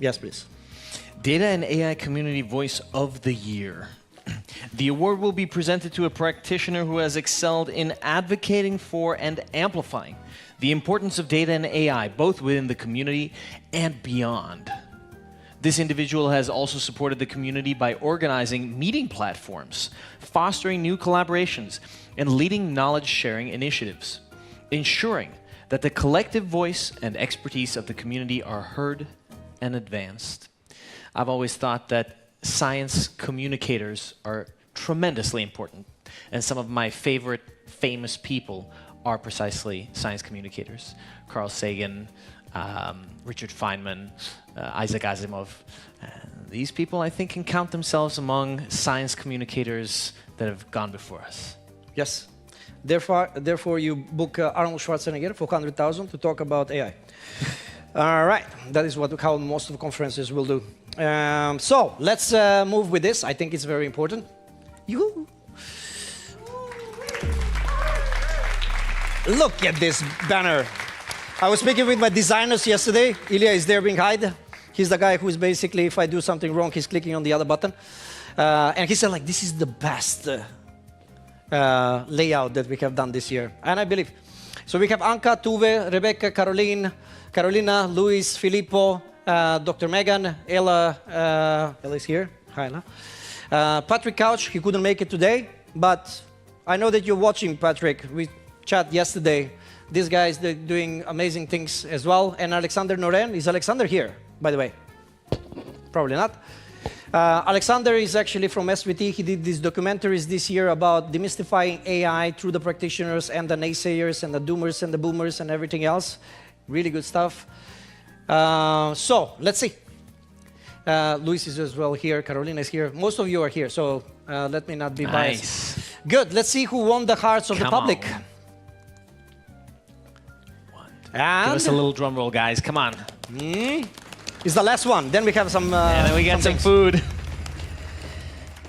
Yes, please. Data and AI Community Voice of the Year. The award will be presented to a practitioner who has excelled in advocating for and amplifying the importance of data and AI, both within the community and beyond. This individual has also supported the community by organizing meeting platforms, fostering new collaborations, and leading knowledge-sharing initiatives, ensuring that the collective voice and expertise of the community are heard and advanced. I've always thought that science communicators are tremendously important, and some of my favorite famous people are precisely science communicators. Carl Sagan, Richard Feynman, Isaac Asimov. These people, I think, can count themselves among science communicators that have gone before us. Yes. Therefore you book Arnold Schwarzenegger for 100,000 to talk about AI. All right. That is how most of the conferences will do. So let's move with this. I think it's very important. Look at this banner. I was speaking with my designers yesterday. Ilya is there being hide. He's the guy who is basically, if I do something wrong, he's clicking on the other button. And he said, like, this is the best layout that we have done this year. And I believe. So we have Anca, Tuve, Rebecca, Carolina, Luis, Filippo, Dr. Megan, Ella is here. Hi, Ella. Patrick Couch, he couldn't make it today, but I know that you're watching, Patrick. We chat yesterday. This guy is doing amazing things as well. And Alexander Noren. Is Alexander here, by the way? Probably not. Alexander is actually from SVT. He did these documentaries this year about demystifying AI through the practitioners and the naysayers and the doomers and the boomers and everything else. Really good stuff. So, let's see. Luis is as well here. Carolina is here. Most of you are here, so let me not be biased. Good. Let's see who won the hearts of the public. Give us a little drum roll, guys. Come on. It's the last one. Then we have some. And then we get some food.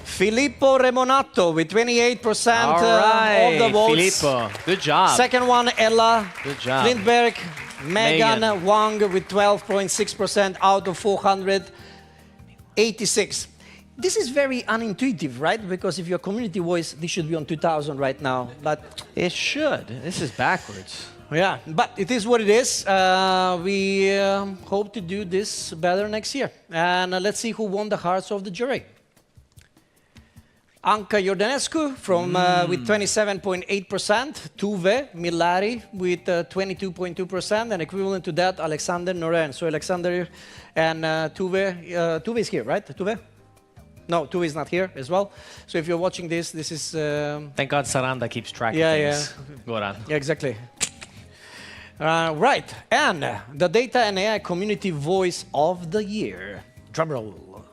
Filippo Remonato with 28% of the votes. Filippo. Good job. Second one, Ella. Good job. Lindberg. Megan Wang with 12.6% out of 486. This is very unintuitive, right? Because if you're a community voice, this should be on 2000 right now. But it should. This is backwards. Yeah, but it is what it is. We hope to do this better next year. And let's see who won the hearts of the jury. Anca Iordanescu from, with 27.8%. Tuve Millari with 22.2%. And equivalent to that, Alexander Noren. So Alexander and Tuve. Tuve is here, right? Tuve? No, Tuve is not here as well. So if you're watching this, this is... Thank God Saranda keeps track of things. Go on. Yeah, exactly. Right, and the Data and AI Community Voice of the Year. Drum roll.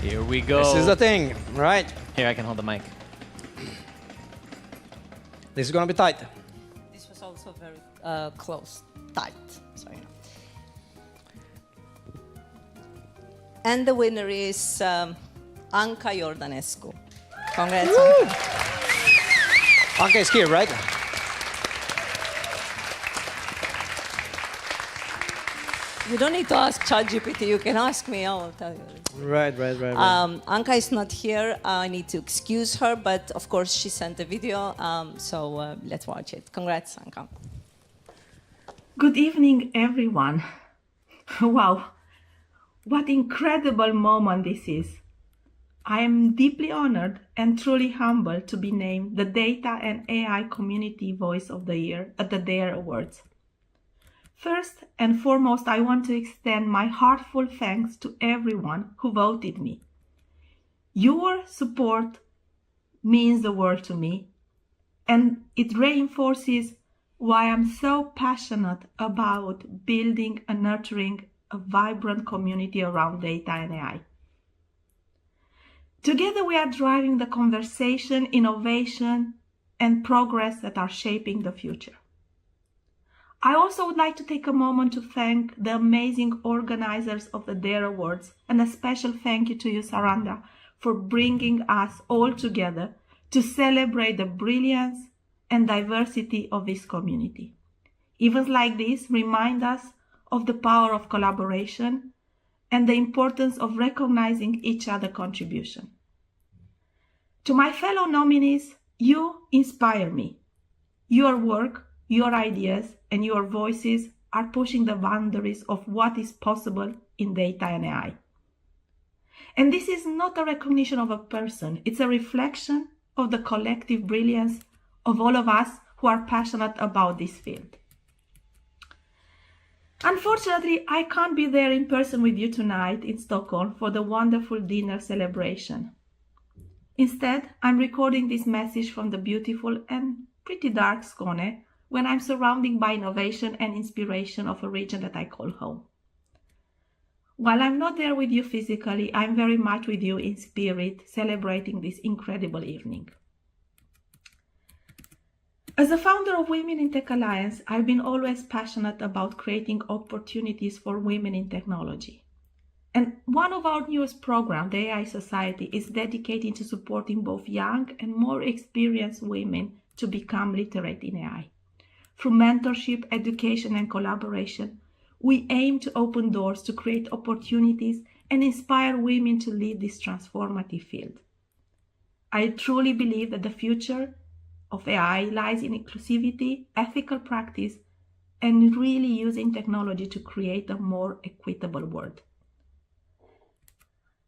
Here we go. This is the thing, right? Here, I can hold the mic. This is going to be tight. This was also very close, tight. So, you know. And the winner is Anca Iordanescu. Congrats, Anca. Anca is here, right? You don't need to ask ChatGPT. You can ask me. I will tell you. Right. Anca is not here. I need to excuse her, but of course she sent a video. So let's watch it. Congrats, Anca. Good evening, everyone. Wow, what incredible moment this is. I am deeply honored and truly humbled to be named the Data and AI Community Voice of the Year at the DAIR Awards. First and foremost, I want to extend my heartfelt thanks to everyone who voted me. Your support means the world to me, and it reinforces why I'm so passionate about building and nurturing a vibrant community around data and AI. Together we are driving the conversation, innovation, and progress that are shaping the future. I also would like to take a moment to thank the amazing organizers of the DAIR Awards, and a special thank you to you, Saranda, for bringing us all together to celebrate the brilliance and diversity of this community. Events like this remind us of the power of collaboration and the importance of recognizing each other's contribution. To my fellow nominees, you inspire me. Your work, your ideas, and your voices are pushing the boundaries of what is possible in data and AI. And this is not a recognition of a person, it's a reflection of the collective brilliance of all of us who are passionate about this field. Unfortunately, I can't be there in person with you tonight in Stockholm for the wonderful dinner celebration. Instead, I'm recording this message from the beautiful and pretty dark Skåne, when I'm surrounded by innovation and inspiration of a region that I call home. While I'm not there with you physically, I'm very much with you in spirit, celebrating this incredible evening. As a founder of Women in Tech Alliance, I've been always passionate about creating opportunities for women in technology. And one of our newest programs, the AI Society, is dedicated to supporting both young and more experienced women to become literate in AI. Through mentorship, education, and collaboration, we aim to open doors to create opportunities and inspire women to lead this transformative field. I truly believe that the future of AI lies in inclusivity, ethical practice, and really using technology to create a more equitable world.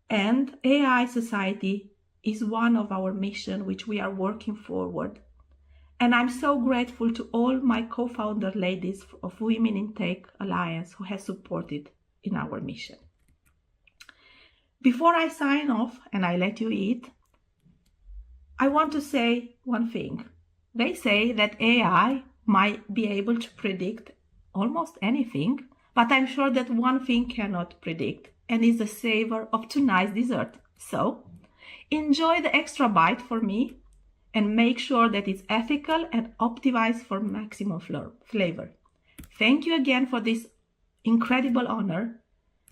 And AI Society is one of our missions which we are working forward. And I'm so grateful to all my co-founder ladies of Women in Tech Alliance who have supported in our mission. Before I sign off and I let you eat, I want to say one thing. They say that AI might be able to predict almost anything, but I'm sure that one thing cannot predict, and is the savor of tonight's dessert. So, enjoy the extra bite for me, and make sure that it's ethical and optimized for maximum flavor. Thank you again for this incredible honor.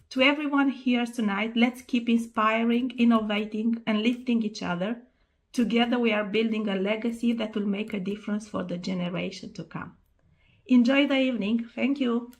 To everyone here tonight, let's keep inspiring, innovating, and lifting each other. Together we are building a legacy that will make a difference for the generation to come. Enjoy the evening. Thank you.